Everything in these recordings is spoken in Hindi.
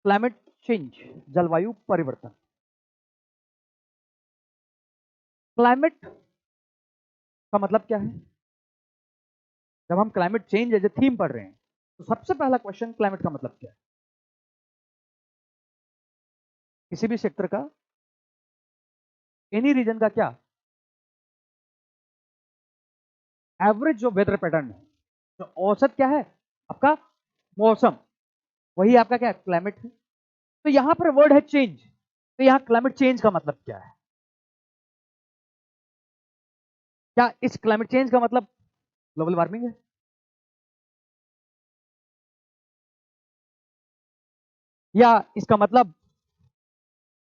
क्लाइमेट चेंज, जलवायु परिवर्तन। क्लाइमेट का मतलब क्या है? जब हम climate change as a theme पढ़ रहे हैं तो सबसे पहला क्वेश्चन, क्लाइमेट का मतलब क्या है? किसी भी सेक्टर का, एनी रीजन का क्या एवरेज जो वेदर पैटर्न है, तो औसत क्या है आपका? मौसम। वही आपका क्या है? क्लाइमेट है। तो यहां पर वर्ड है चेंज, तो यहां क्लाइमेट चेंज का मतलब क्या है? क्या इस क्लाइमेट चेंज का मतलब ग्लोबल वार्मिंग है? या इसका मतलब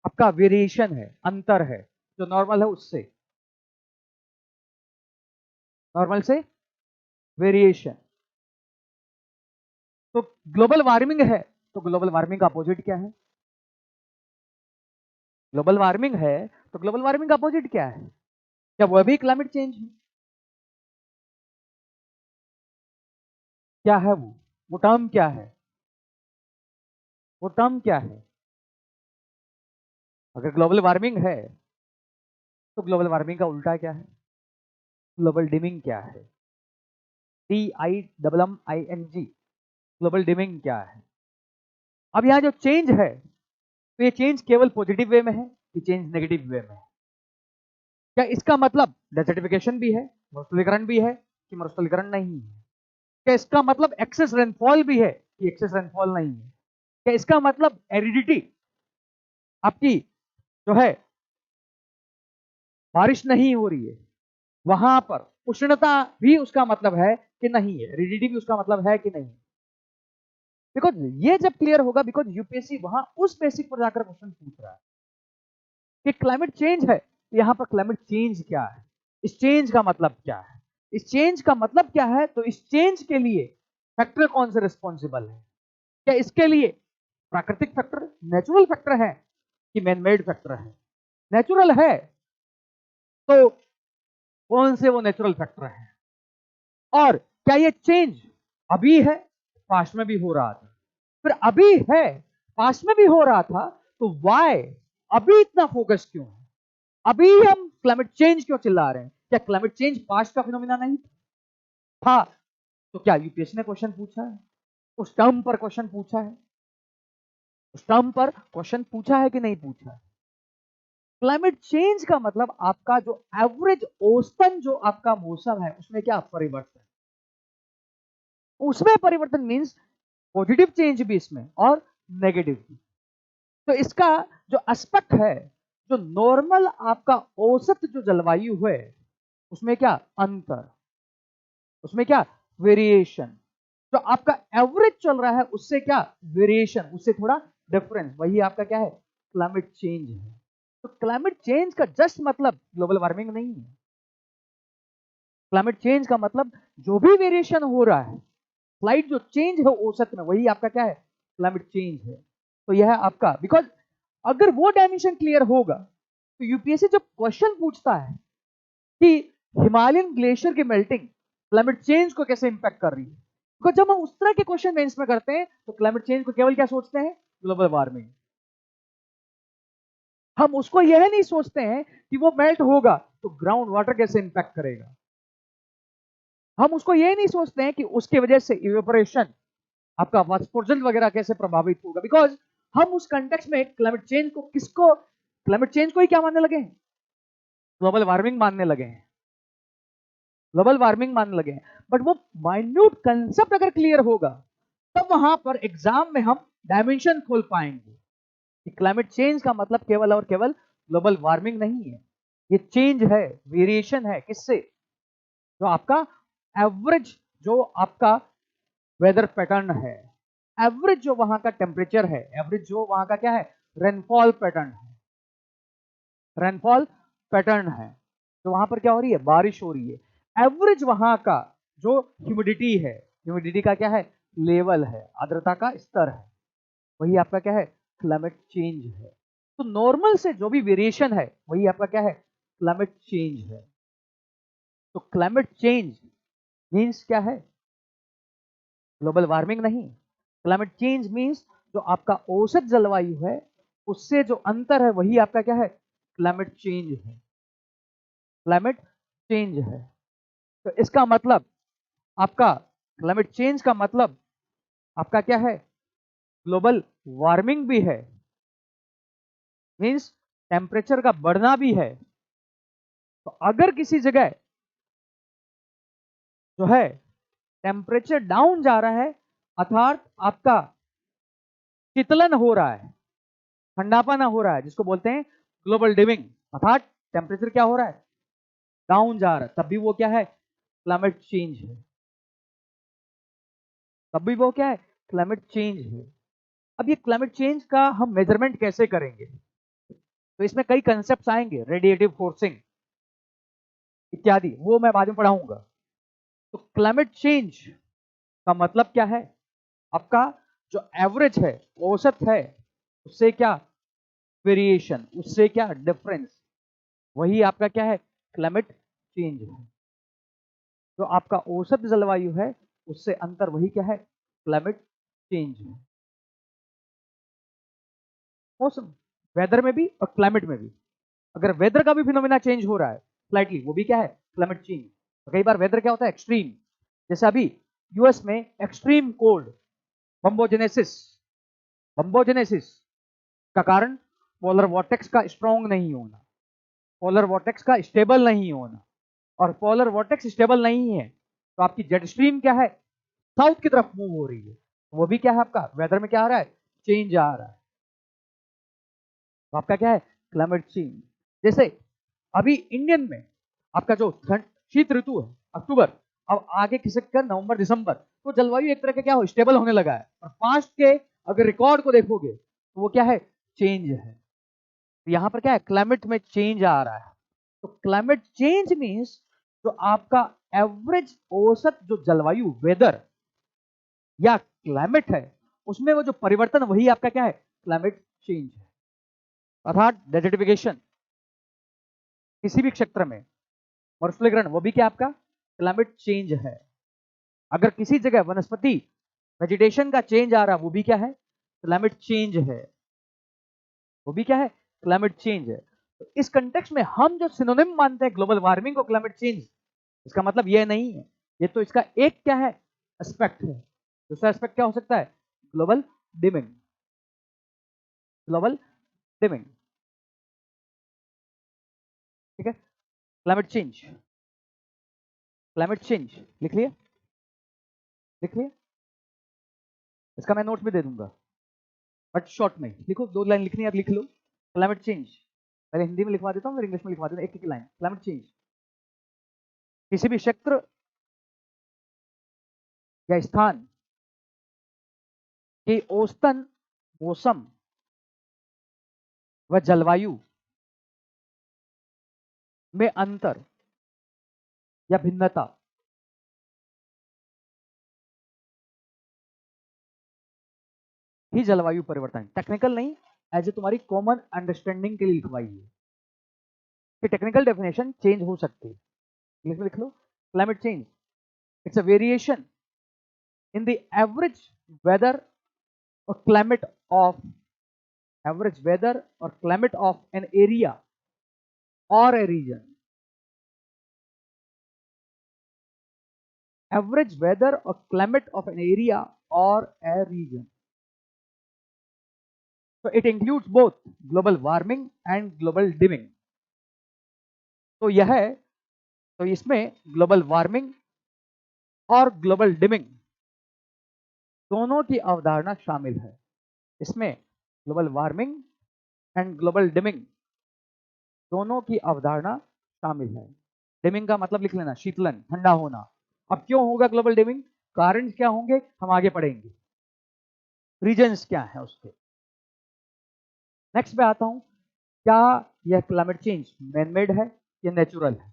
आपका वेरिएशन है, अंतर है, जो नॉर्मल है उससे, नॉर्मल से वेरिएशन। तो ग्लोबल वार्मिंग है, तो ग्लोबल वार्मिंग का अपोजिट क्या है? ग्लोबल वार्मिंग है तो ग्लोबल वार्मिंग का अपोजिट क्या है? क्या वह भी क्लाइमेट चेंज है? क्या है वो टर्म क्या है? वो टर्म क्या है? अगर ग्लोबल वार्मिंग है तो ग्लोबल वार्मिंग का उल्टा क्या है? ग्लोबल डिमिंग क्या है? DIMMING, ग्लोबल डिमिंग क्या है? अब यहां जो चेंज है, तो ये चेंज केवल पॉजिटिव वे में है कि चेंज नेगेटिव वे में है? क्या इसका मतलब डेजर्टिफिकेशन भी है, मरुस्थलीकरण भी है कि मरुस्थलीकरण नहीं है? क्या इसका मतलब एक्सेस रेनफॉल भी है कि एक्सेस रेनफॉल नहीं है? क्या इसका मतलब एरिडिटी आपकी जो है, बारिश नहीं हो रही है वहां पर, उष्णता भी उसका मतलब है कि नहीं है? एरिडिटी भी उसका मतलब है कि नहीं? बिकॉज ये जब क्लियर होगा, बिकॉज यूपीएससी वहां उस बेसिक पर जाकर क्वेश्चन पूछ रहा है कि क्लाइमेट चेंज है, तो यहां पर क्लाइमेट चेंज क्या है, इस चेंज का मतलब क्या है, इस चेंज का मतलब क्या है, तो इस चेंज के लिए फैक्टर कौन से रिस्पॉन्सिबल है? क्या इसके लिए प्राकृतिक फैक्टर, नेचुरल फैक्टर है कि मैनमेड फैक्टर है? नेचुरल है तो कौन से वो नेचुरल फैक्टर है? और क्या ये चेंज अभी है, पास्ट में भी हो रहा था? फिर अभी है, पास्ट में भी हो रहा था, तो वाई अभी इतना फोकस क्यों है? अभी हम क्लाइमेट चेंज क्यों चिल्ला रहे हैं? क्या क्लाइमेट चेंज पास्ट का फिनोमिना नहीं था? तो क्या यूपीएससी ने क्वेश्चन पूछा है, उस टर्म पर क्वेश्चन पूछा है, उस टर्म पर क्वेश्चन पूछा है कि नहीं पूछा है? क्लाइमेट चेंज का मतलब आपका जो एवरेज औसतन जो आपका मौसम है उसमें क्या परिवर्तन, उसमें परिवर्तन मींस पॉजिटिव चेंज भी इसमें और नेगेटिव भी। तो इसका जो एस्पेक्ट है, जो नॉर्मल आपका औसत जो जलवायु है उसमें क्या अंतर, उसमें क्या वेरिएशन, जो आपका एवरेज चल रहा है उससे क्या वेरिएशन, उससे थोड़ा डिफरेंस, वही आपका क्या है? क्लाइमेट चेंज है। तो क्लाइमेट चेंज का जस्ट मतलब ग्लोबल वार्मिंग नहीं है। क्लाइमेट चेंज का मतलब जो भी वेरिएशन हो रहा है, स्लाइड जो चेंज है औसत में, वही आपका क्या है? क्लाइमेट चेंज है। तो यह है आपका, बिकॉज अगर वो डायमेंशन क्लियर होगा तो यूपीएससी जब क्वेश्चन पूछता है कि हिमालयन ग्लेशियर की मेल्टिंग क्लाइमेट चेंज को कैसे इंपैक्ट कर रही है, तो जब हम उस तरह के क्वेश्चन मेंस में करते हैं तो क्लाइमेट चेंज को केवल क्या सोचते हैं? Global warming. हम उसको यह नहीं सोचते हैं कि वो मेल्ट होगा तो ग्राउंड वाटर कैसे इंपैक्ट करेगा। हम उसको यह नहीं सोचते हैं कि उसकी वजह से इवेपोरेशन, आपका वाष्पोर्जन वगैरह कैसे प्रभावित होगा, बिकॉज हम उस कंटेक्स्ट में क्लाइमेट चेंज को किसको, क्लाइमेट चेंज को ही क्या मानने लगे हैं? ग्लोबल वार्मिंग मानने लगे हैं, ग्लोबल वार्मिंग मानने लगे हैं। बट वो माइन्यूट कंसेप्ट अगर क्लियर होगा तब वहां पर एग्जाम में हम डायमेंशन खोल पाएंगे कि क्लाइमेट चेंज का मतलब केवल और केवल ग्लोबल वार्मिंग नहीं है, ये चेंज है, वेरिएशन है, किससे? जो आपका एवरेज, जो आपका वेदर पैटर्न है, एवरेज जो वहां का टेम्परेचर है, एवरेज जो वहां का क्या है? रेनफॉल पैटर्न है, रेनफॉल पैटर्न है। तो वहां पर क्या हो रही है? बारिश हो रही है। एवरेज वहां का जो ह्यूमिडिटी है, ह्यूमिडिटी का क्या है? लेवल है, आर्द्रता का स्तर है, वही आपका क्या है? क्लाइमेट चेंज है। तो नॉर्मल से जो भी वेरिएशन है वही आपका क्या है? क्लाइमेट चेंज है। तो क्लाइमेट चेंज मीन्स क्या है? ग्लोबल वार्मिंग नहीं। क्लाइमेट चेंज मीन्स जो आपका औसत जलवायु है उससे जो अंतर है वही आपका क्या है, क्लाइमेट चेंज है, क्लाइमेट चेंज है। तो इसका मतलब आपका क्लाइमेट चेंज का मतलब आपका क्या है, ग्लोबल वार्मिंग भी है, मींस टेम्परेचर का बढ़ना भी है। तो अगर किसी जगह जो है टेम्परेचर डाउन जा रहा है, अर्थात आपका शीतलन हो रहा है, ठंडापना हो रहा है, जिसको बोलते हैं ग्लोबल डिमिंग, अर्थात टेम्परेचर क्या हो रहा है, डाउन जा रहा है, तब भी वो क्या है, क्लाइमेट चेंज है, तब भी वो क्या है, क्लाइमेट चेंज है। अब ये क्लाइमेट चेंज का हम मेजरमेंट कैसे करेंगे, तो इसमें कई कंसेप्ट आएंगे, रेडिएटिव फोर्सिंग इत्यादि, वो मैं बाद में पढ़ाऊंगा। तो क्लाइमेट चेंज का मतलब क्या है, आपका जो एवरेज है, औसत है, उससे क्या वेरिएशन, उससे क्या डिफरेंस, वही आपका क्या है, क्लाइमेट चेंज है। जो आपका औसत जलवायु है उससे अंतर वही क्या है, क्लाइमेट चेंज है। मौसम, वेदर में भी और क्लाइमेट में भी, अगर वेदर का भी फिनोमेना चेंज हो रहा है स्लाइटली, वो भी क्या है, क्लाइमेट चेंज। तो कई बार वेदर क्या होता है, एक्सट्रीम, जैसे अभी यूएस में एक्सट्रीम कोल्ड, बम्बोजेनेसिस, बम्बोजेनेसिस का कारण पोलर वॉर्टेक्स का स्ट्रॉन्ग नहीं होना, पोलर वॉर्टेक्स का स्टेबल नहीं होना, और पोलर वॉर्टेक्स स्टेबल नहीं है तो आपकी जेट स्ट्रीम क्या है, साउथ की तरफ मूव हो रही है, वो भी क्या है, आपका वेदर में क्या आ रहा है, चेंज आ रहा है। तो आपका क्या है, क्लाइमेट चेंज। जैसे अभी इंडियन में आपका जो शीत ऋतु है अक्टूबर, अब आगे खिसक नवंबर दिसंबर, तो जलवायु एक तरह का क्या हो, स्टेबल होने लगा है, और पास्ट के अगर रिकॉर्ड को देखोगे तो वो क्या है, चेंज है। तो यहां पर क्या है, क्लाइमेट में चेंज आ रहा है। तो क्लाइमेट चेंज मीन्स जो आपका एवरेज औसत जो जलवायु वेदर या क्लाइमेट है उसमें वो जो परिवर्तन, वही आपका क्या है, क्लाइमेट चेंज है। अर्थात डेजर्टिफिकेशन किसी भी क्षेत्र में, मरुस्थलीकरण, वो भी क्या आपका क्लाइमेट चेंज है। अगर किसी जगह वनस्पति वेजिटेशन का चेंज आ रहा, वो भी क्या है, क्लाइमेट चेंज है, वो भी क्या है, क्लाइमेट चेंज है। तो इस कंटेक्स्ट में हम जो सिनोनिम मानते हैं ग्लोबल वार्मिंग को क्लाइमेट चेंज, इसका मतलब यह नहीं है, ये तो इसका एक क्या है, एस्पेक्ट है। दूसरा एस्पेक्ट क्या हो सकता है, ग्लोबल डिमिंग, ग्लोबल डिमिंग, ठीक है। क्लाइमेट चेंज, क्लाइमेट चेंज लिख लिया, लिख लिया, इसका मैं नोट्स भी दे दूंगा, बट शॉर्ट में लिखो, 2 लाइन लिखनी है, लिख लो। क्लाइमेट चेंज पहले हिंदी में लिखवा देता हूँ, फिर इंग्लिश में लिखवा देता हूँ, एक लाइन। क्लाइमेट चेंज किसी भी क्षेत्र या स्थान के औसतन मौसम व जलवायु में अंतर या भिन्नता, ही जलवायु परिवर्तन। टेक्निकल नहीं, एज ए तुम्हारी कॉमन अंडरस्टैंडिंग के लिए लिखवाई है कि टेक्निकल डेफिनेशन चेंज हो सकती है। इंग्लिश में लिख लो, climate change it's a variation in the average weather or climate of average weather or climate of an area or a region, average weather or climate of an area or a region, so it includes both global warming and global dimming। तो यह है, तो इसमें ग्लोबल वार्मिंग और ग्लोबल डिमिंग दोनों की अवधारणा शामिल है। इसमें global warming and global dimming दोनों की अवधारणा शामिल है। डिमिंग का मतलब लिख लेना, शीतलन, ठंडा होना। अब क्यों होगा ग्लोबल डिमिंग, कारण क्या होंगे, हम आगे पढ़ेंगे, रीजंस क्या है उसके। नेक्स्ट पे आता हूं, क्या यह क्लाइमेट चेंज मैन मेड है या नेचुरल है,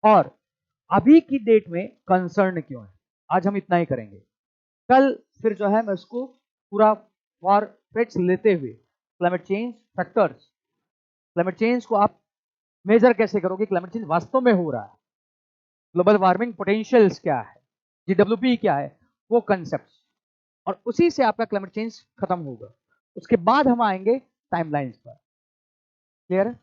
और अभी की डेट में कंसर्न क्यों है। आज हम इतना ही करेंगे, कल फिर जो है मैं उसको पूरा फॉर फेट्स लेते हुए climate change factors, climate change को आप मेजर कैसे करोगे, क्लाइमेट चेंज वास्तव में हो रहा है, ग्लोबल वार्मिंग पोटेंशियल्स क्या है, जीडब्ल्यूपी क्या है, वो कंसेप्ट और उसी से आपका क्लाइमेट चेंज खत्म होगा। उसके बाद हम आएंगे टाइमलाइंस पर। क्लियर है?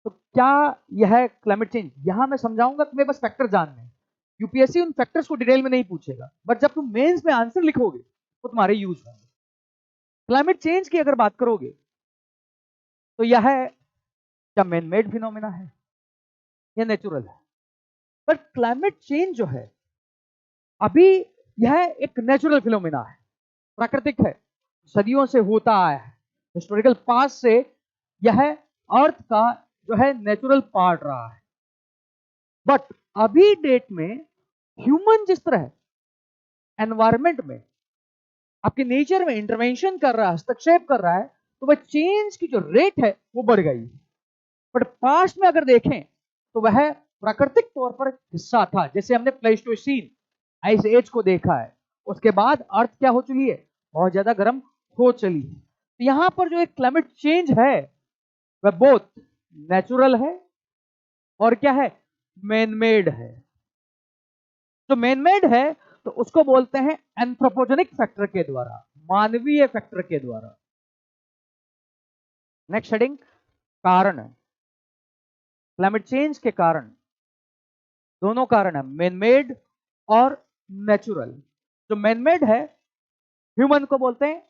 तो क्या यह है क्लाइमेट चेंज? यहां मैं समझाऊंगा, तुम्हें बस फैक्टर जानने हैं। यूपीएससी उन फैक्टर्स को डिटेल में नहीं पूछेगा, बट जब तुम मेंस में आंसर लिखोगे तो तुम्हारे यूज होंगे। क्लाइमेट चेंज की अगर बात करोगे तो यह है क्या मैन मेड फिनोमेना है या नेचुरल है? बट क्लाइमेट चेंज जो है अभी यह एक नेचुरल फिनोमेना है, प्राकृतिक है, सदियों से होता आया है, हिस्टोरिकल पास्ट से यह अर्थ का जो है नेचुरल पार्ट रहा है। बट अभी डेट में ह्यूमन जिस तरह एनवायरमेंट में आपके नेचर में इंटरवेंशन कर रहा है, हस्तक्षेप कर रहा है, तो वह चेंज की जो रेट है वो बढ़ गई। बट पास्ट में अगर देखें तो वह प्राकृतिक तौर पर हिस्सा था। जैसे हमने प्लेस्टोसीन आइस एज को देखा है, उसके बाद अर्थ क्या हो चुकी है, बहुत ज्यादा गर्म हो चली है। तो यहां पर जो एक क्लाइमेट चेंज है वह बोथ नेचुरल है और क्या है, मैन मेड है। तो मैन मेड है तो उसको बोलते हैं एंथ्रोपोजेनिक फैक्टर के द्वारा, मानवीय फैक्टर के द्वारा। नेक्स्ट हेडिंग, कारण है। क्लाइमेट चेंज के कारण दोनों कारण है, मैन मेड और नेचुरल। जो मैन मेड है ह्यूमन को बोलते हैं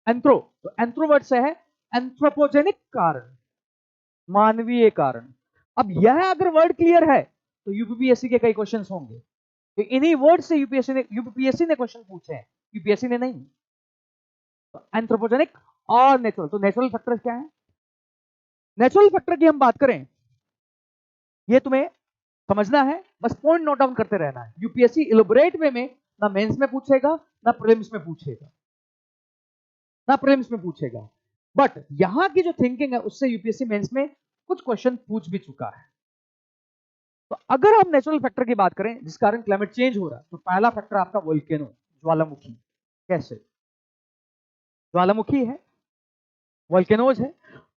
एंथ्रो, तो एंथ्रो वर्ड से है एंथ्रोपोजेनिक कारण, मानवीय कारण। अब यह अगर वर्ड क्लियर है तो यूपीपीएससी के कई क्वेश्चंस होंगे, तो इन्हीं वर्ड से यूपीपीएससी ने क्वेश्चन पूछे हैं, यूपीएससी ने नहीं। तो एंथ्रोपोजेनिक और नेचुरल, तो नेचुरल फैक्टर क्या है? नेचुरल फैक्टर की हम बात करें, ये तुम्हें समझना है, बस पॉइंट नोट डाउन करते रहना है। यूपीएससी इलेबोरेट वे में ना मेंस में पूछेगा ना प्रीलिम्स में पूछेगा, ना प्रीलिम्स में पूछेगा, बट यहां की जो थिंकिंग है उससे यूपीएससी मेंस में कुछ क्वेश्चन पूछ भी चुका है। तो अगर हम नेचुरल फैक्टर की बात करें जिस कारण क्लाइमेट चेंज हो रहा है, तो पहला फैक्टर आपका वोल्केनो, ज्वालामुखी। कैसे? ज्वालामुखी है, वोल्केनोज है।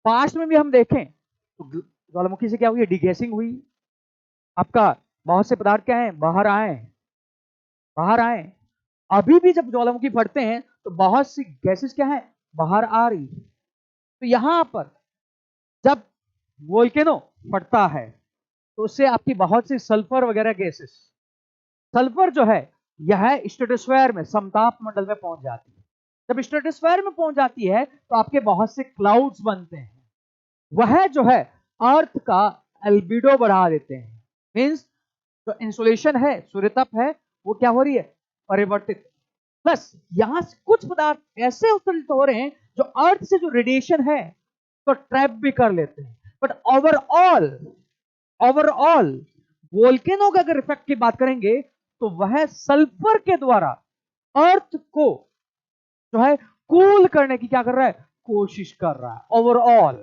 पास्ट में भी हम देखें तो ज्वालामुखी से क्या हुई है, डिगेसिंग हुई। आपका बहुत से पदार्थ क्या है, बाहर आए, बाहर आए। अभी भी जब ज्वालामुखी फटते हैं तो बहुत सी गैसेस क्या है, बाहर आ रही है। तो यहां पर जब वोल्केनो फटता है तो उससे आपकी बहुत सी सल्फर वगैरह गैसेस, सल्फर जो है यह स्ट्रेटोस्फीयर में, समताप मंडल में पहुंच जाती है। जब स्ट्रेटोस्फीयर में पहुंच जाती है तो आपके बहुत से क्लाउड्स बनते हैं, वह जो है अर्थ का एल्बिडो बढ़ा देते हैं। मींस जो इंसुलेशन है, सूर्यताप है, वो क्या हो रही है, परिवर्तित। प्लस यहां से कुछ पदार्थ ऐसे उत्सर्जित हो रहे हैं जो अर्थ से जो रेडिएशन है तो ट्रैप भी कर लेते हैं। बट ओवरऑल वोल्केनो का अगर इफेक्ट की बात करेंगे तो वह सल्फर के द्वारा अर्थ को जो है कूल करने की क्या कर रहा है, कोशिश कर रहा है ओवरऑल।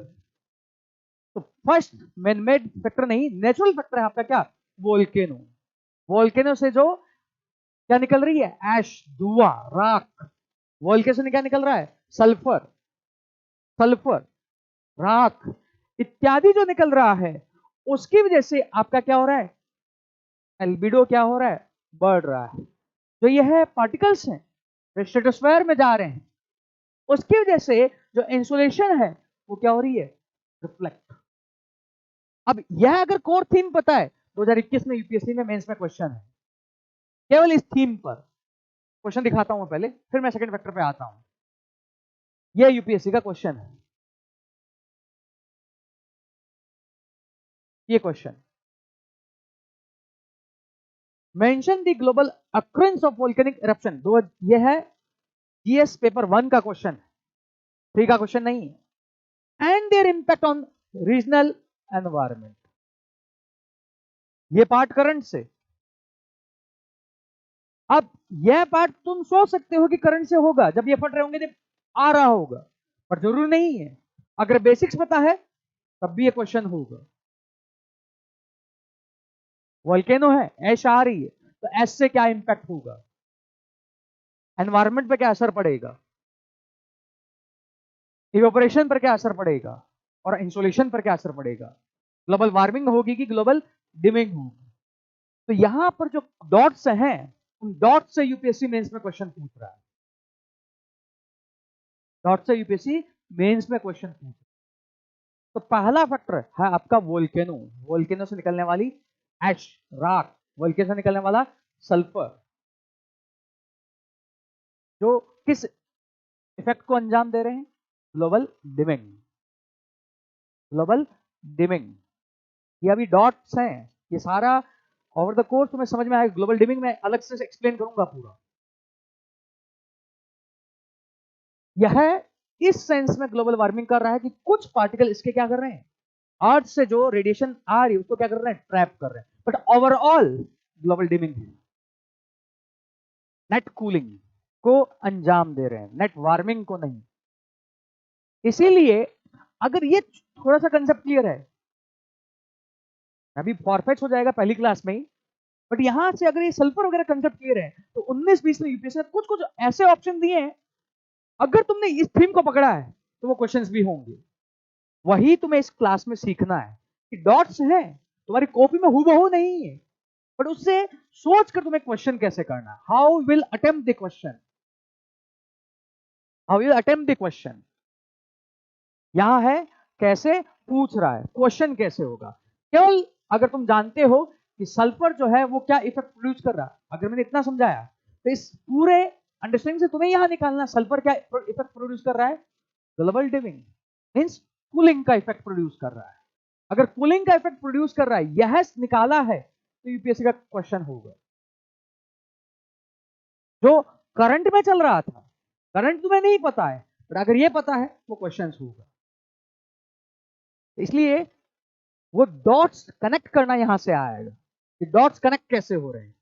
तो फर्स्ट मैन मेड फैक्टर नहीं, नेचुरल फैक्टर है आपका क्या, वोल्केनो। वोल्केनो से जो क्या निकल रही है, ऐश, धुआं, राख। वोल्केनो से क्या निकल रहा है, सल्फर, सल्फर, राख इत्यादि जो निकल रहा है, उसकी वजह से आपका क्या हो रहा है, एल्बिडो क्या हो रहा है, बढ़ रहा है। जो ये है पार्टिकल्स हैं स्ट्रेटोस्फीयर में जा रहे हैं, उसकी वजह से जो इंसुलेशन है वो क्या हो रही है, रिफ्लेक्ट। अब यह अगर कोर थीम पता है, 2021 में यूपीएससी में मेंस में क्वेश्चन है केवल इस थीम पर। क्वेश्चन दिखाता हूं पहले, फिर मैं सेकंड फैक्टर पे आता हूं। यह यूपीएससी का क्वेश्चन है, ये question, mention the global occurrence of volcanic eruption. यह है जीएस पेपर 1 का क्वेश्चन, 3 का क्वेश्चन नहीं है। And their impact on regional environment, ये पार्ट करंट से। अब यह पार्ट तुम सोच सकते हो कि करंट से होगा, जब ये फट रहे होंगे जब आ रहा होगा, पर जरूर नहीं है। अगर बेसिक्स पता है तब भी ये क्वेश्चन होगा। वोल्केनो है, ऐश आ रही है, तो ऐश से क्या इंपैक्ट होगा, एनवायरमेंट पे क्या असर पड़ेगा, इवेपोरेशन पर क्या असर पड़ेगा, और इंसुलेशन पर क्या असर पड़ेगा, ग्लोबल वार्मिंग होगी कि ग्लोबल डिमिंग होगी। तो यहां पर जो डॉट्स हैं उन डॉट से यूपीएससी मेंस में क्वेश्चन पूछ रहा है, डॉट से यूपीएससी मेंस में क्वेश्चन पूछ रहा है। तो पहला फैक्टर है आपका वोल्केनो, वोल्केनो से निकलने वाली एश, राख, वोल्केनो से निकलने वाला सल्फर, जो किस इफेक्ट को अंजाम दे रहे हैं, ग्लोबल डिमिंग, ग्लोबल डिमिंग। ये अभी डॉट्स हैं, ये सारा ओवर द कोर्स तुम्हें समझ में आएगा। ग्लोबल डिमिंग में अलग से एक्सप्लेन करूंगा पूरा। यह इस सेंस में ग्लोबल वार्मिंग कर रहा है कि कुछ पार्टिकल इसके क्या कर रहे हैं, अर्थ से जो रेडिएशन आ रही है उसको क्या कर रहे हैं, ट्रैप कर रहे हैं। बट ओवरऑल ग्लोबल डिमिंग है, नेट कूलिंग को अंजाम दे रहे हैं, नेट वार्मिंग को नहीं। इसीलिए अगर ये थोड़ा सा कंसेप्ट क्लियर है, अभी फॉरफेच हो जाएगा पहली क्लास में ही, बट यहां से अगर ये सल्फर वगैरह कंसेप्ट क्लियर है तो 19-20 में यूपीएससी ने कुछ कुछ ऐसे ऑप्शन दिए हैं, अगर तुमने इस थीम को पकड़ा है तो वो क्वेश्चंस भी होंगे। वही तुम्हें इस क्लास में सीखना है कि डॉट्स हैं तुम्हारी कॉपी में हूबहू नहीं है, बट उससे सोच कर तुम्हें क्वेश्चन कैसे करना, how will attempt the question, how will attempt the question. यहां है कैसे पूछ रहा है, क्वेश्चन कैसे होगा। केवल अगर तुम जानते हो कि सल्फर जो है वो क्या इफेक्ट प्रोड्यूस कर रहा है, अगर मैंने इतना समझाया तो इस पूरे अंडरस्टैंडिंग से तुम्हें यहां निकालना सल्फर क्या इफेक्ट प्रोड्यूस कर रहा है, ग्लोबल डिमिंग मींस कूलिंग का इफेक्ट प्रोड्यूस कर रहा है। अगर कूलिंग का इफेक्ट प्रोड्यूस कर रहा है, यह निकाला है, तो यूपीएससी का क्वेश्चन होगा। जो करंट में चल रहा था, करंट तुम्हें नहीं पता है, पर अगर यह पता है वो क्वेश्चन होगा। इसलिए वो डॉट्स कनेक्ट करना यहां से आएगा कि डॉट्स कनेक्ट कैसे हो रहे हैं,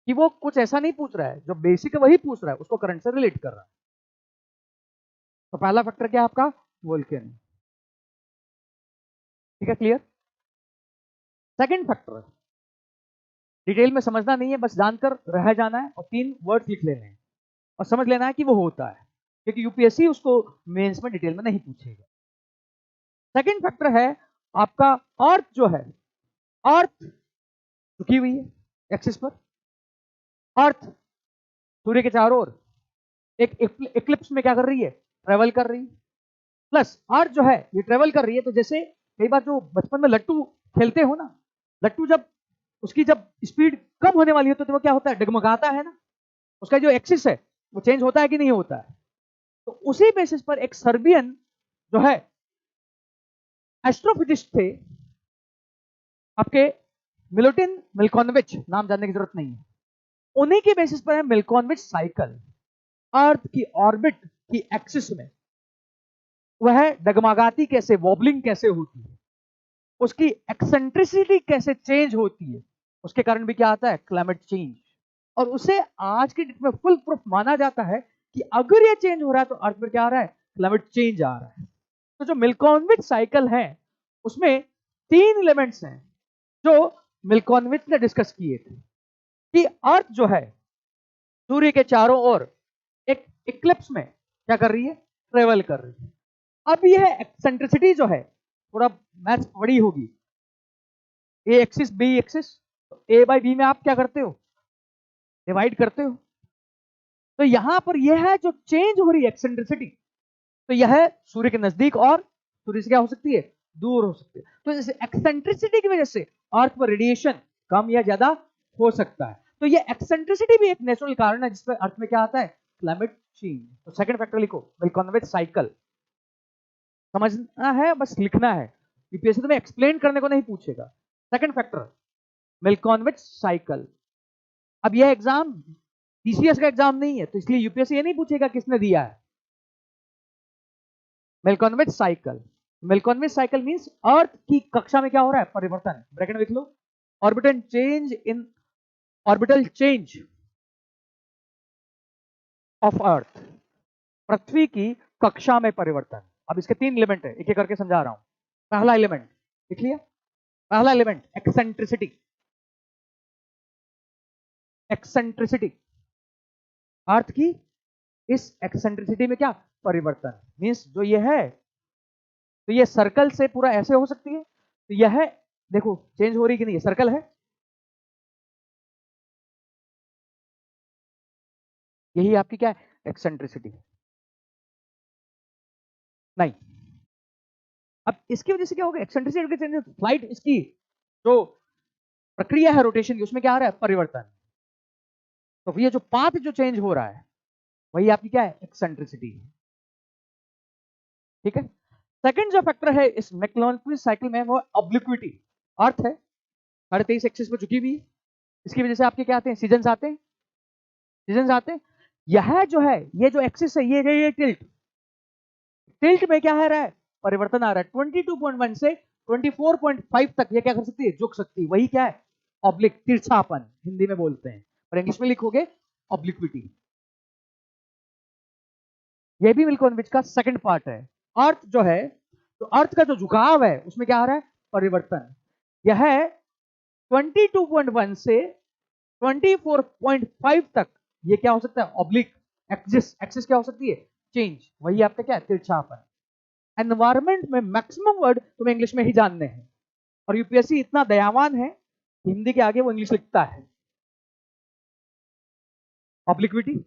कि वो कुछ ऐसा नहीं पूछ रहा है, जो बेसिक है वही पूछ रहा है, उसको करंट से रिलेट कर रहा है। तो पहला फैक्टर क्या है आपका, वोल्केनो। ठीक है, क्लियर। सेकंड फैक्टर डिटेल में समझना नहीं है, बस जानकर रह जाना है और 3 वर्ड लिख लेने हैं और समझ लेना है कि वो होता है, क्योंकि यूपीएससी उसको मेंस में डिटेल में नहीं पूछेगा। सेकंड फैक्टर है आपका अर्थ जो है, अर्थ झुकी हुई है एक्सिस पर, अर्थ सूर्य के चारों ओर एक इक्लिप्स में क्या कर रही है, ट्रेवल कर रही है। प्लस अर्थ जो है ये ट्रेवल कर रही है, तो जैसे कई बार जो बचपन में लट्टू खेलते हो ना, लट्टू जब उसकी जब स्पीड कम होने वाली है तो वो क्या होता है, डगमगाता है ना, उसका जो एक्सिस है वो चेंज होता है कि नहीं होता है। तो उसी बेसिस पर एक सर्बियन जो है एस्ट्रोफिजिस्ट थे आपके, मिलोटिन मिल्कोनोविच, नाम जानने की जरूरत नहीं है, उन्हीं के बेसिस पर है मिल्कोनोविच साइकिल। अर्थ की ऑर्बिट की एक्सिस में वह डगमगाती कैसे, वॉबलिंग कैसे होती है, उसकी एक्सेंट्रिसिटी कैसे चेंज होती है, उसके कारण भी क्या आता है, क्लाइमेट चेंज। और उसे आज की डेट में फुल प्रूफ माना जाता है कि अगर ये चेंज हो रहा है तो अर्थ पर क्या आ रहा है, क्लाइमेट चेंज आ रहा है। तो जो मिल्कोनोविच साइकिल है उसमें 3 एलिमेंट्स हैं जो मिल्कोनोविच ने डिस्कस किए थे, कि अर्थ जो है सूर्य के चारों ओर एक इक्लिप्स में क्या कर रही है, ट्रेवल कर रही है। अब यह एक्सेंट्रिसिटी जो है, थोड़ा मैथ्स बड़ी होगी, ए एक्सिस बी एक्सिस, तो ए बाई बी में आप क्या करते हो, डिवाइड करते हो। तो यहां पर यह है जो चेंज हो रही है एक्सेंट्रिसिटी, तो यह सूर्य के नजदीक और सूर्य से क्या हो सकती है, दूर हो सकती है। तो इस एक्सेंट्रिसिटी की वजह से अर्थ पर रेडिएशन कम या ज्यादा हो सकता है। तो ये एक्सेंट्रिसिटी भी एक नेचुरल कारण है जिसपे अर्थ में क्या आता है, क्लाइमेट चेंज। तो सेकंड फैक्टर लिखो, मिल्कोनोविच साइकिल। समझना है, बस लिखना है, यूपीएससी तुम्हें एक्सप्लेन करने को नहीं पूछेगा। Second factor Milankovitch cycle. अब यह एग्जाम टीसीएस का एग्जाम नहीं है, तो इसलिए यूपीएससी ये नहीं पूछेगा किसने दिया है। मिल्कोनोविच साइकिल, मिल्कोनोविच साइकिल मींस अर्थ की कक्षा में क्या हो रहा है, परिवर्तन। ब्रैकेट में लिख लो, orbital change in, orbital change of Earth, पृथ्वी की कक्षा में परिवर्तन। अब इसके 3 एलिमेंट है, एक एक करके समझा रहा हूं। पहला एलिमेंट लिख लिया, पहला एलिमेंट एक्सेंट्रिसिटी, एक्सेंट्रिसिटी, अर्थ की इस एक्सेंट्रिसिटी में क्या, परिवर्तन। मींस जो ये है, तो ये सर्कल से पूरा ऐसे हो सकती है, तो यह देखो चेंज हो रही कि नहीं, सर्कल है, यही आपकी क्या है, एक्सेंट्रिसिटी। नहीं, अब इसकी वजह से क्या होगा, एक्सेंट्रिसिटी के चेंज, फ्लाइट इसकी जो प्रक्रिया है रोटेशन की, उसमें क्या आ रहा है, परिवर्तन। तो ये जो पाथ जो चेंज हो रहा है वही आपकी क्या है, एक्सेंट्रिसिटी। ठीक है। सेकंड जो फैक्टर है इस मैक्लोनक्विस्ट साइकिल में वो ऑब्लिक्विटी, अर्थ है 23.5 एक्सिस पे झुकी हुई, इसकी वजह से आपके क्या आते हैं, सीजन्स आते हैं, सीजन्स आते हैं। यह जो है, ये जो एक्सिस है, ये टिल्ट, टिल्ट में क्या है रहा है, परिवर्तन आ रहा है। 22.1 से 24.5 तक ये क्या कर सकती है, झुक सकती है, वही क्या है, ऑब्लिक, तिरछापन हिंदी में बोलते हैं, और इंग्लिश में लिखोगे ऑब्लिक्विटी। ये भी मिल्कोनविच का सेकंड पार्ट है। अर्थ जो है, तो अर्थ का जो झुकाव है उसमें क्या आ रहा है, परिवर्तन। यह 22.1 से 24.5 तक ये क्या हो सकता है, ऑब्लिक, एक्सिस, एक्सिस क्या हो सकती है, चेंज, वही आपका क्या है, तिरछापन। एनवायरमेंट में मैक्सिमम वर्ड तुम्हें इंग्लिश में ही जानने हैं, और यूपीएससी इतना दयावान है, हिंदी के आगे वो इंग्लिश लिखता है, ऑब्लिक्विटी।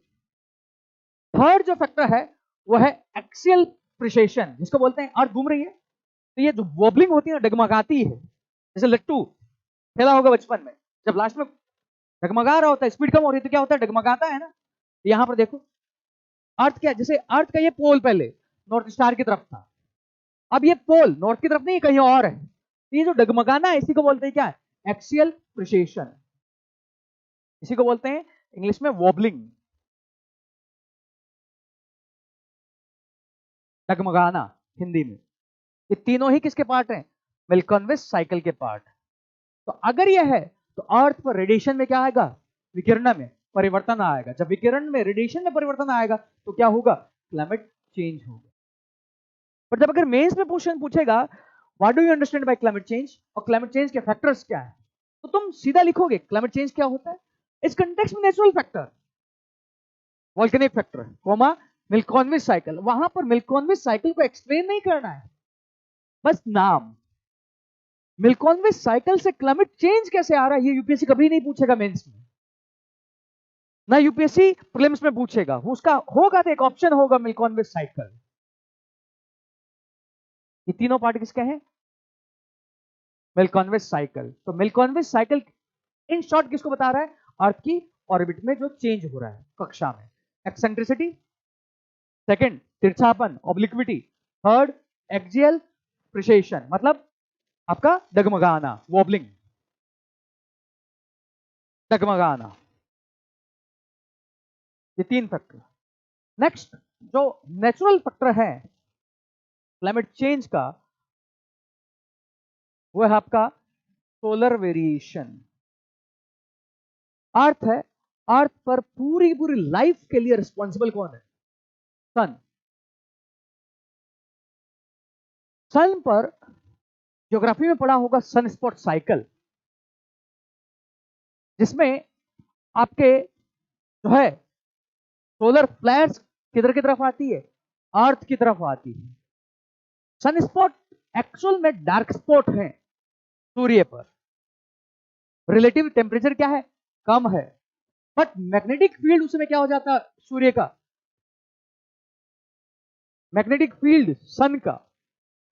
थर्ड जो फैक्टर है वो है एक्सियल प्रिसेशन, जिसको बोलते हैं अर्थ घूम रही है तो ये जो वॉबलिंग होती है ना, डगमगाती है, जैसे लट्टू खेला होगा बचपन में, जब लास्ट में डगमगा रहा होता है, स्पीड कम हो रही है तो क्या होता है, डगमगाता है ना। यहां पर देखो अर्थ क्या, जैसे अर्थ का ये पोल पहले नॉर्थ स्टार की तरफ था, अब ये पोल नॉर्थ की तरफ नहीं, कहीं और है, तो ये जो डगमगाना है इसी को बोलते हैं क्या है, एक्सियल प्रिसेशन, इसी को बोलते हैं इंग्लिश में वॉबलिंग, डगमगाना हिंदी में। ये तीनों ही किसके पार्ट हैं, मिल्कोनविच साइकिल के पार्ट। तो अगर यह है तो अर्थ पर रेडिएशन में क्या आएगा, विकिरण में परिवर्तन आएगा। जब विकिरण में, रेडिएशन में परिवर्तन आएगा तो क्या होगा, क्लाइमेट चेंज होगा। पर जब अगर मेंस में क्वेश्चन पूछेगा what do you understand by climate change और क्लाइमेट चेंज के फैक्टर्स क्या है, तो तुम सीधा लिखोगे क्लाइमेट चेंज क्या होता है इस कंटेक्स्ट में, natural factor, volcanic factor, comma Milankovitch cycle. वहां पर मिल्कोनविच साइकिल को एक्सप्लेन नहीं करना है, बस नाम, मिल्कोनविच साइकिल से क्लाइमेट चेंज कैसे आ रहा है ये यूपीएससी कभी नहीं पूछेगा मेंस में, ना यूपीएससी प्रीलिम्स में पूछेगा। उसका होगा तो एक ऑप्शन होगा मिल्कोनविच साइकिल। ये तीनों पार्ट किसके हैं, मिल्कोनविच साइकिल। तो मिल्कोनविच साइकिल इन शॉर्ट किसको बता रहा है, अर्थ की ऑर्बिट में जो चेंज हो रहा है कक्षा में, एक्सेंट्रिसिटी, सेकंड तिरछापन ऑब्लिक्विटी, थर्ड एक्सियल प्रिसेशन मतलब आपका डगमगाना, वॉबलिंग, डगमगाना, ये तीन फैक्टर। नेक्स्ट जो नेचुरल फैक्टर है क्लाइमेट चेंज का, वो है आपका सोलर वेरिएशन। अर्थ है, अर्थ पर पूरी पूरी लाइफ के लिए रिस्पॉन्सिबल कौन है, सन। सन पर ज्योग्राफी में पढ़ा होगा सन स्पॉट साइकिल, जिसमें आपके जो है सोलर फ्लैर्स किधर की तरफ आती है, अर्थ की तरफ आती है। सन स्पॉट एक्चुअल में डार्क स्पॉट है सूर्य पर, रिलेटिव टेम्परेचर क्या है, कम है, बट मैग्नेटिक फील्ड उसमें क्या हो जाता है, सूर्य का मैग्नेटिक फील्ड सन का,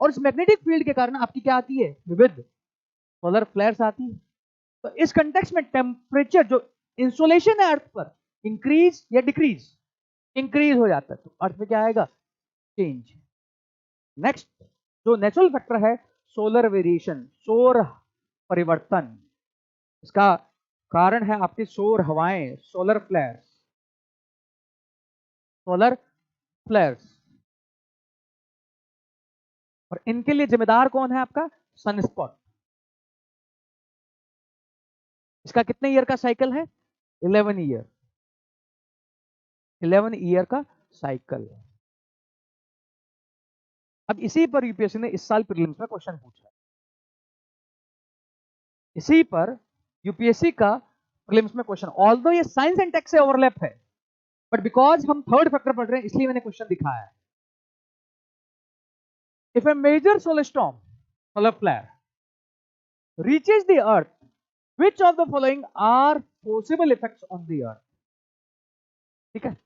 और इस मैग्नेटिक फील्ड के कारण आपकी क्या आती है, विविध सोलर फ्लेयर्स आती है। तो इस कंटेक्स्ट में टेम्परेचर जो इंसोलेशन है अर्थ पर, इंक्रीज या डिक्रीज, इंक्रीज हो जाता है, तो अर्थ में क्या आएगा, चेंज। नेक्स्ट जो नेचुरल फैक्टर है सोलर वेरिएशन, सौर परिवर्तन, इसका कारण है आपकी सौर हवाएं, सोलर फ्लेयर्स, सोलर फ्लेयर्स, और इनके लिए जिम्मेदार कौन है आपका, सनस्पॉट। इसका कितने ईयर का साइकिल है, 11 ईयर, 11 ईयर का साइकिल। अब इसी पर यूपीएससी ने इस साल प्रीलिम्स में क्वेश्चन पूछा, इसी पर यूपीएससी का प्रीलिम्स में क्वेश्चन, ऑल्दो ये साइंस एंड टेक से ओवरलैप है, बट बिकॉज हम थर्ड फैक्टर पढ़ रहे हैं इसलिए मैंने क्वेश्चन दिखाया है। If a major solar storm, solar flare reaches the earth, which of the following are possible effects on the earth? ठीक है,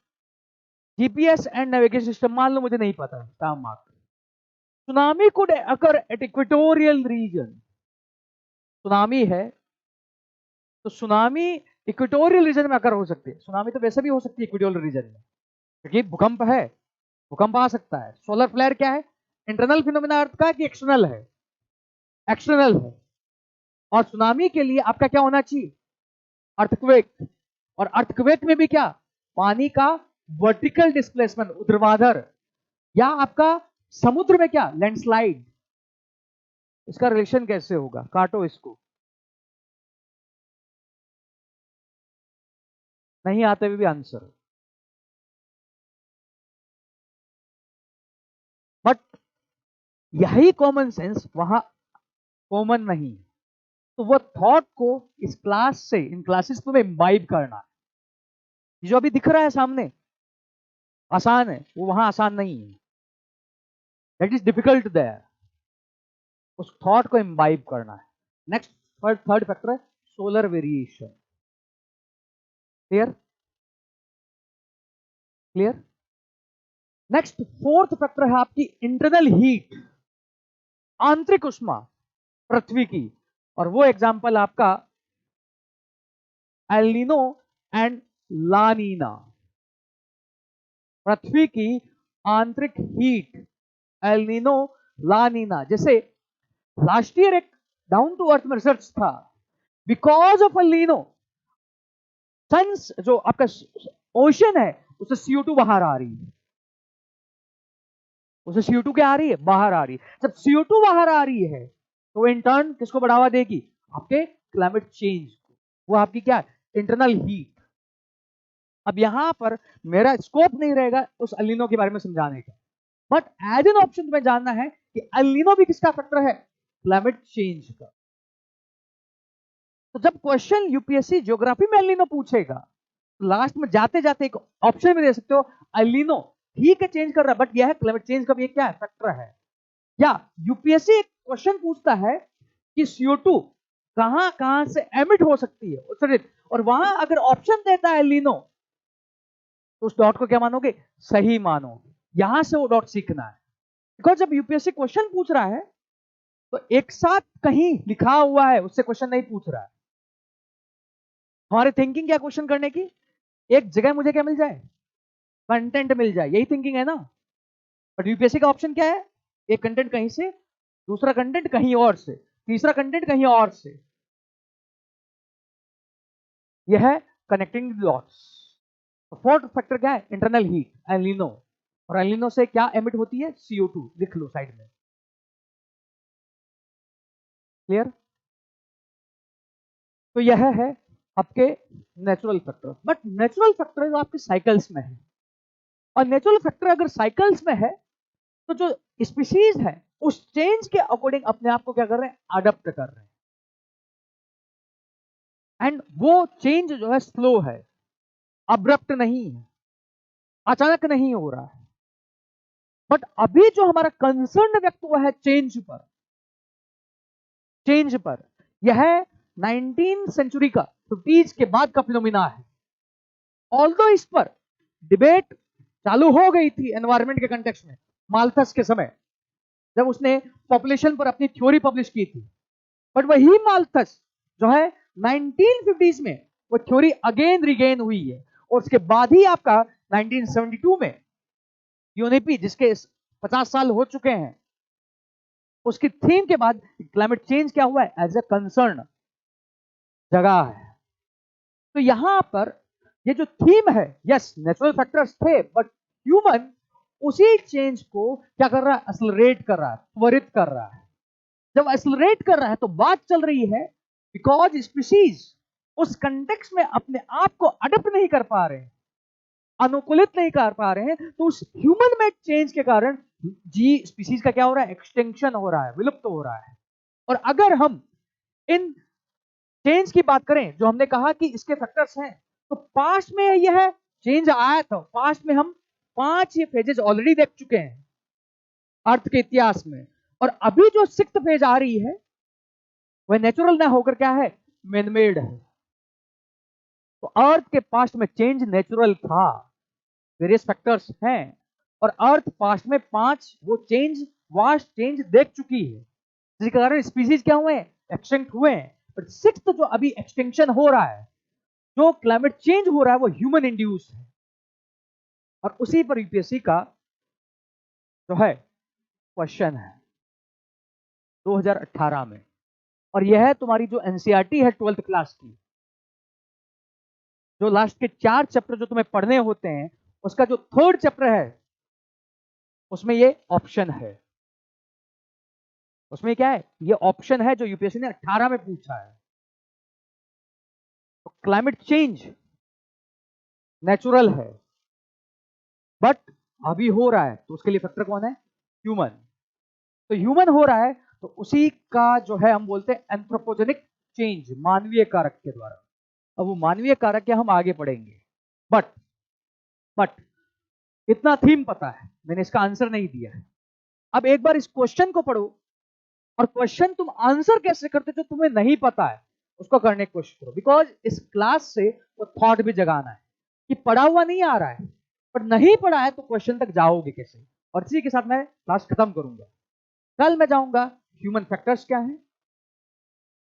जीपीएस एंड नेविगेशन सिस्टम, मान लो मुझे नहीं पता, काम mark. Tsunami could occur at equatorial region, tsunami है तो सुनामी इक्वेटोरियल रीजन में अकर हो सकती है। सुनामी तो वैसे भी हो सकती है इक्वेटोरियल रीजन में, क्योंकि भूकंप है, भूकंप आ सकता है। सोलर फ्लेयर क्या है, इंटरनल फिनोमेना अर्थ का कि एक्सटर्नल है? एक्सटर्नल है। और सुनामी के लिए आपका क्या होना चाहिए, अर्थक्वेक। और अर्थक्वेक में भी क्या, पानी का वर्टिकल डिस्प्लेसमेंट, ऊर्ध्वाधर, या आपका समुद्र में क्या, लैंडस्लाइड। इसका रिलेशन कैसे होगा, काटो इसको। नहीं आते हुए भी आंसर, बट यही कॉमन सेंस वहां कॉमन नहीं। तो वो थॉट को इस क्लास से, इन क्लासेस में इम्बाइब करना है। जो अभी दिख रहा है सामने आसान है, वो वहां आसान नहीं है, दैट इज डिफिकल्ट देयर। उस थॉट को इम्बाइब करना है। नेक्स्ट थर्ड फैक्टर है solar variation. Clear, clear. Next fourth factor है आपकी इंटरनल हीट, आंतरिक उष्मा पृथ्वी की। और वो एग्जांपल आपका El Nino and La Nina. पृथ्वी की आंतरिक heat, El Nino, La Nina. जैसे लास्ट ईयर एक डाउन टू अर्थ में रिसर्च था, बिकॉज ऑफ एल नीनो सन्स, जो आपका ओशन है उससे CO2 बाहर आ रही है, उसे CO2 क्या आ रही है, बाहर आ रही है। जब CO2 बाहर आ रही है तो इन टर्न किसको बढ़ावा देगी, आपके क्लाइमेट चेंज को। वो आपकी क्या है, इंटरनल हीट। अब यहां पर मेरा स्कोप नहीं रहेगा उस अलिनो के बारे में समझाने का, बट एज एन ऑप्शन तुम्हें जानना है कि अलिनो भी किसका फैक्टर है, क्लाइमेट चेंज का। तो जब क्वेश्चन यूपीएससी ज्योग्राफी में अलिनो पूछेगा तो लास्ट में जाते जाते एक ऑप्शन में दे सकते हो, अलिनो ठीक है चेंज कर रहा है, बट यह है क्लाइमेट चेंज का भी एक क्या है, फैक्टर है। या यूपीएससी एक क्वेश्चन पूछता है कि CO2 कहां कहां से एमिट हो सकती है उत्सर्जित, और वहां अगर ऑप्शन देता है लीनो, तो उस डॉट को क्या मानोगे, सही मानोगे। यहां से वो डॉट सीखना है। बिकॉज जब यूपीएससी क्वेश्चन पूछ रहा है तो एक साथ कहीं लिखा हुआ है उससे क्वेश्चन नहीं पूछ रहा है। हमारी थिंकिंग क्या क्वेश्चन करने की, एक जगह मुझे क्या मिल जाए, कंटेंट मिल जाए, यही थिंकिंग है ना। बट यूपीएससी का ऑप्शन क्या है, एक कंटेंट कहीं से, दूसरा कंटेंट कहीं और से, तीसरा कंटेंट कहीं और से। यह है कनेक्टिंग डॉट्स। फोर्थ फैक्टर क्या है, इंटरनल हीट, एलिनो। और एलिनो से क्या एमिट होती है, CO2, लिख लो साइड में। क्लियर। तो यह है आपके natural factor. But natural factor जो आपके साइकिल्स में है, और नेचुरल फैक्टर अगर साइकिल्स में है तो जो स्पीशीज है उस चेंज के अकॉर्डिंग अपने आप को क्या कर रहे हैं, अडप्ट कर रहे हैं। एंड वो चेंज जो है स्लो है, अब्रप्ट नहीं है, अचानक नहीं हो रहा है। बट अभी जो हमारा कंसर्न व्यक्त हुआ है चेंज पर, चेंज पर, यह 19 सेंचुरी का, 50s के बाद का फिनोमिना है। ऑल्दो इस पर डिबेट चालू हो गई थी एनवायरमेंट के कंटेक्स्ट में माल्थस के समय, जब उसने पॉपुलेशन पर अपनी थ्योरी पब्लिश की थी। बट वही माल्थस जो है 1950s में वो थ्योरी अगेन रिगेन हुई है, और उसके बाद ही आपका 1972 में यूनिपी, जिसके 50 साल हो चुके हैं, उसकी थीम के बाद क्लाइमेट चेंज क्या हुआ है, एज ए कंसर्न जगह है। तो यहां पर ये जो थीम है, यस नेचुरल फैक्टर्स थे, बट ह्यूमन उसी चेंज को क्या कर रहा है, एक्सेलरेट कर रहा है, त्वरित कर रहा है। जब एक्सेलरेट कर रहा है तो बात चल रही है बिकॉज स्पीशीज उस कंटेक्स्ट में अपने आप को अडप्ट नहीं कर पा रहे हैं, अनुकूलित नहीं कर पा रहे हैं, तो उस ह्यूमन मेड चेंज के कारण जी स्पीशीज का क्या हो रहा है, एक्सटेंक्शन हो रहा है, विलुप्त हो रहा है। और अगर हम इन चेंज की बात करें, जो हमने कहा कि इसके फैक्टर्स हैं, तो पास्ट में यह चेंज आया था, पास्ट में हम 5 ये फेजेस ऑलरेडी देख चुके हैं अर्थ के इतिहास में। और अभी जो 6th फेज आ रही है वह नेचुरल ना होकर क्या है, मैनमेड है। तो अर्थ के पास्ट में चेंज नेचुरल था, वेरियस फैक्टर्स हैं, और अर्थ पास्ट में 5 वो वास्ट चेंज देख चुकी है, जिसके कारण स्पीसीज क्या हुए, एक्सटिंक्ट हुए हैं। बट सिक्स्थ जो अभी एक्सटिंक्शन हो रहा है, जो क्लाइमेट चेंज हो रहा है, वो ह्यूमन इंड्यूस है। और उसी पर यूपीएससी का जो है क्वेश्चन है 2018 में, और यह है तुम्हारी जो एनसीईआरटी है 12th क्लास की, जो लास्ट के 4 चैप्टर जो तुम्हें पढ़ने होते हैं, उसका जो 3rd चैप्टर है उसमें ये ऑप्शन है। उसमें क्या है, ये ऑप्शन है जो यूपीएससी ने 18 में पूछा है। तो क्लाइमेट चेंज नेचुरल है, बट अभी हो रहा है, तो उसके लिए फैक्टर कौन है, ह्यूमन। तो ह्यूमन हो रहा है, तो उसी का जो है हम बोलते हैं एंथ्रोपोजेनिक चेंज, मानवीय कारक के द्वारा। अब वो मानवीय कारक क्या हम आगे पढ़ेंगे। बट इतना थीम पता है, मैंने इसका आंसर नहीं दिया है। अब एक बार इस क्वेश्चन को पढ़ो, और क्वेश्चन तुम आंसर कैसे करते जो तुम्हें नहीं पता है उसको करने की कोशिश करो, बिकॉज इस क्लास से वो थॉट भी जगाना है कि पढ़ा हुआ नहीं आ रहा है, पर नहीं पढ़ा है तो क्वेश्चन तक जाओगे कैसे। और इसी के साथ मैं क्लास खत्म करूंगा। कल मैं जाऊंगा ह्यूमन फैक्टर्स क्या है,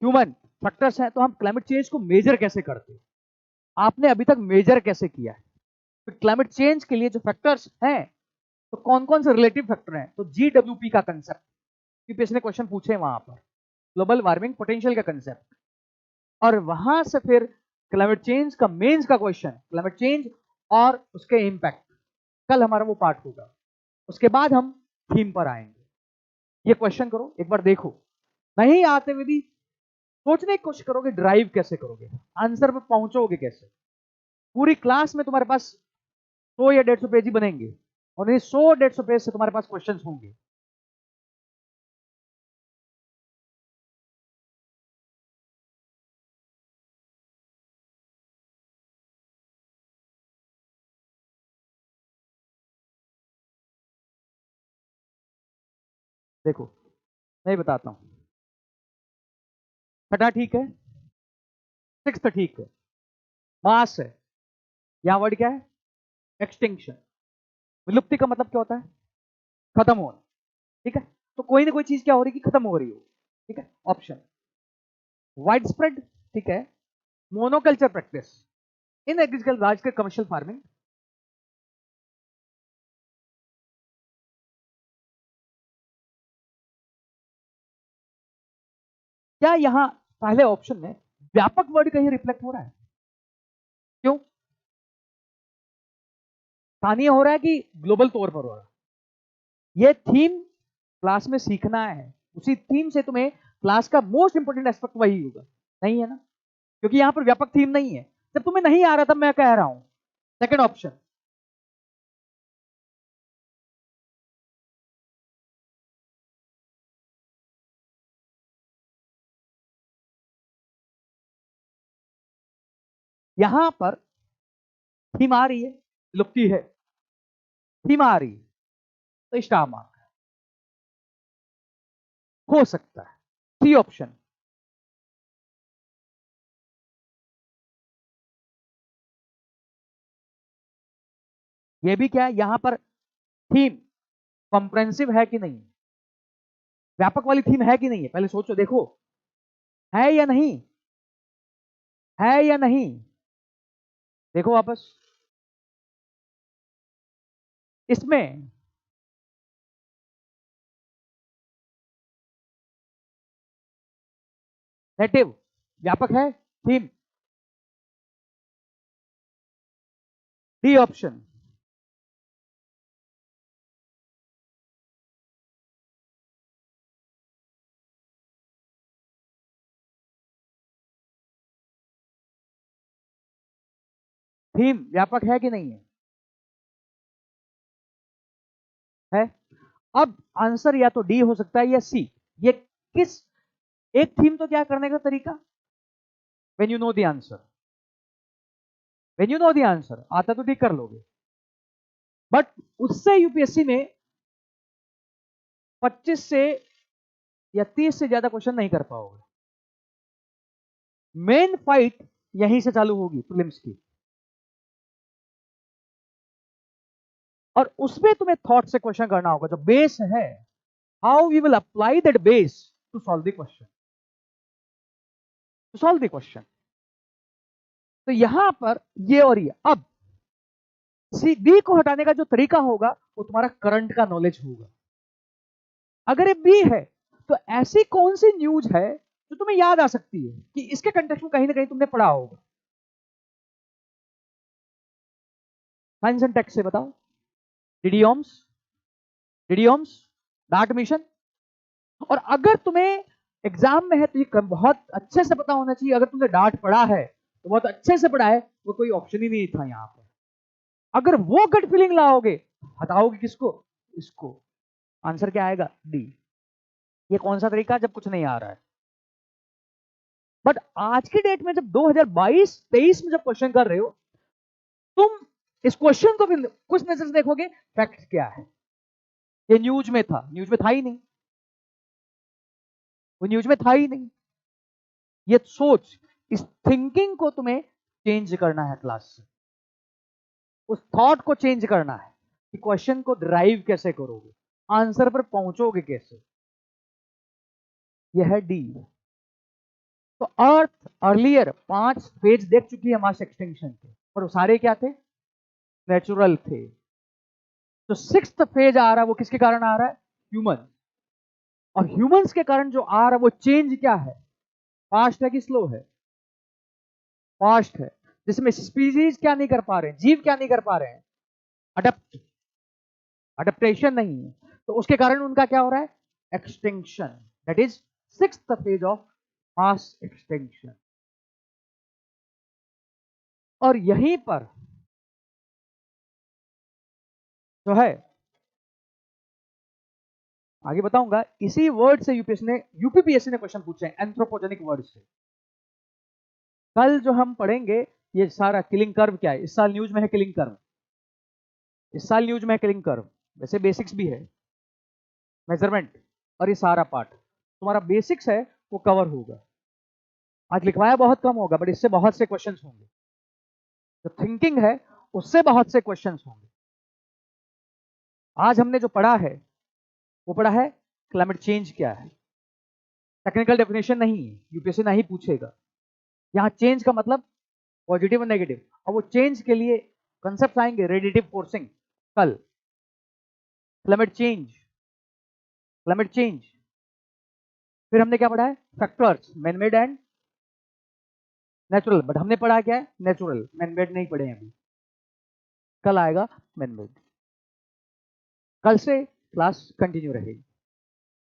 ह्यूमन फैक्टर्स है तो हम क्लाइमेट चेंज को मेजर कैसे करते हैं, आपने अभी तक मेजर कैसे किया है, तो क्लाइमेट चेंज के लिए जो फैक्टर्स हैं तो कौन कौन से रिलेटिव फैक्टर हैं, तो GWP का कंसेप्ट यूपीएससी ने क्वेश्चन पूछे वहां पर, ग्लोबल वार्मिंग पोटेंशियल का कंसेप्ट, और वहां से फिर क्लाइमेट चेंज का मेंस का क्वेश्चन, क्लाइमेट चेंज और उसके इंपैक्ट, कल हमारा वो पार्ट होगा। उसके बाद हम थीम पर आएंगे। ये क्वेश्चन करो एक बार, देखो नहीं आते हुए भी सोचने की कोशिश करोगे, ड्राइव कैसे करोगे, आंसर पर पहुंचोगे कैसे। पूरी क्लास में तुम्हारे पास 100 या 150 पेज ही बनेंगे, और ये 100-150 पेज से तुम्हारे पास क्वेश्चंस होंगे। देखो मैं बताता हूं, छठा ठीक है, 6th ठीक है, मास है, यहां वर्ड क्या है, एक्सटिंक्शन। विलुप्ति का मतलब क्या होता है, खत्म होना, ठीक है। तो कोई ना कोई चीज क्या हो रही है कि खत्म हो रही हो, ठीक है। ऑप्शन वाइड स्प्रेड, ठीक है, monoculture practice in agriculture large scale commercial farming, क्या यहां पहले ऑप्शन में व्यापक वर्ड कहीं रिफ्लेक्ट हो रहा है, क्यों, स्थानीय हो रहा है कि ग्लोबल तौर पर हो रहा है। ये थीम क्लास में सीखना है, उसी थीम से तुम्हें क्लास का मोस्ट इंपोर्टेंट एस्पेक्ट वही होगा, नहीं है ना, क्योंकि यहां पर व्यापक थीम नहीं है। जब तुम्हें नहीं आ रहा तब मैं कह रहा हूं सेकंड ऑप्शन। यहां पर थीम आ रही है, लुप्ती है, थीम आ रही है, तो स्टार मार्क हो सकता है, सी ऑप्शन। ये भी क्या है, यहां पर थीम कॉम्प्रेंसिव है कि नहीं, व्यापक वाली थीम है कि नहीं है, पहले सोचो, देखो है या नहीं, है या नहीं, देखो वापस इसमें नेटिव व्यापक है थीम, डी ऑप्शन। थीम व्यापक है कि नहीं है, अब आंसर या तो डी हो सकता है या सी। ये किस, एक थीम तो क्या करने का तरीका, when you know the answer, when you know the answer आता तो ठीक कर लोगे, बट उससे यूपीएससी में 25 से या 30 से ज्यादा क्वेश्चन नहीं कर पाओगे। मेन फाइट यहीं से चालू होगी प्रीलिम्स की। और उसमें तुम्हें थॉट से क्वेश्चन करना होगा। जो बेस है, how we will apply that base to solve the question, to solve the question. तो यहां पर ये और ये, अब सी बी को हटाने का जो तरीका होगा वो तुम्हारा करंट का नॉलेज होगा। अगर ये बी है तो ऐसी कौन सी न्यूज है जो तुम्हें याद आ सकती है कि इसके कंटेक्स्ट में कहीं ना कहीं तुमने पढ़ा होगा। साइंस एंड टेक्स्ट से बताओ। डिडियोम्स, डिडियोम्स, डार्ट मिशन। और अगर तुम्हें एग्जाम में है तो ये बहुत अच्छे से पता होना चाहिए। अगर तुमने डार्ट पढ़ा है तो बहुत अच्छे से पढ़ा है, वो कोई ऑप्शन ही नहीं था यहां पर। अगर वो गट फीलिंग लाओगे, हटाओगे किसको, इसको, आंसर क्या आएगा, डी। ये कौन सा तरीका जब कुछ नहीं आ रहा है। बट आज की डेट में जब 2022-23 में जब क्वेश्चन कर रहे हो, तुम इस क्वेश्चन को भी कुछ नजर से देखोगे, फैक्ट क्या है। ये न्यूज में था, न्यूज में था ही नहीं, वो न्यूज में था ही नहीं। ये सोच, इस थिंकिंग को तुम्हें चेंज करना है क्लास से। उस थॉट को चेंज करना है कि क्वेश्चन को ड्राइव कैसे करोगे, आंसर पर पहुंचोगे कैसे। यह है डी। तो अर्थ अर्लियर 5 फेज देख चुकी है मास एक्सटिंक्शन के, और वो सारे क्या थे, नेचुरल थे। तो 6th फेज आ रहा है, वो किसके कारण आ रहा है, ह्यूमन। और ह्यूमंस के कारण जो आ रहा है वो चेंज क्या है, फास्ट है कि स्लो है, फास्ट है। जिसमें स्पीसीज क्या नहीं कर पा रहे हैं, जीव क्या नहीं कर पा रहे हैं, अडप्ट, अडेप्टेशन नहीं है। तो उसके कारण उनका क्या हो रहा है, extinction. That is 6th phase of mass extinction. और यहीं पर जो है, आगे बताऊंगा, इसी वर्ड से यूपीपीएससी ने क्वेश्चन पूछे हैं, एंथ्रोपोजेनिक वर्ड से। कल जो हम पढ़ेंगे ये सारा किलिंग कर्व क्या है, इस साल न्यूज में है किलिंग कर्व, इस साल न्यूज में है किलिंग कर्व। वैसे बेसिक्स भी है, मेजरमेंट और ये सारा पार्ट तुम्हारा बेसिक्स है वो कवर होगा। आज लिखवाया बहुत कम होगा, बट इससे बहुत से क्वेश्चंस होंगे। जो थिंकिंग है उससे बहुत से क्वेश्चंस होंगे। आज हमने जो पढ़ा है वो पढ़ा है क्लाइमेट चेंज क्या है। टेक्निकल डेफिनेशन नहीं है, यूपीएससी नहीं पूछेगा। यहाँ चेंज का मतलब पॉजिटिव और नेगेटिव, और वो चेंज के लिए कंसेप्ट आएंगे, रेडिएटिव फोर्सिंग कल, क्लाइमेट चेंज, क्लाइमेट चेंज। फिर हमने क्या पढ़ा है, factors, manmade and natural. But हमने पढ़ा क्या है, नेचुरल, मैनमेड नहीं पढ़े हैं अभी, कल आएगा मैनमेड। कल से क्लास कंटिन्यू रहेगी।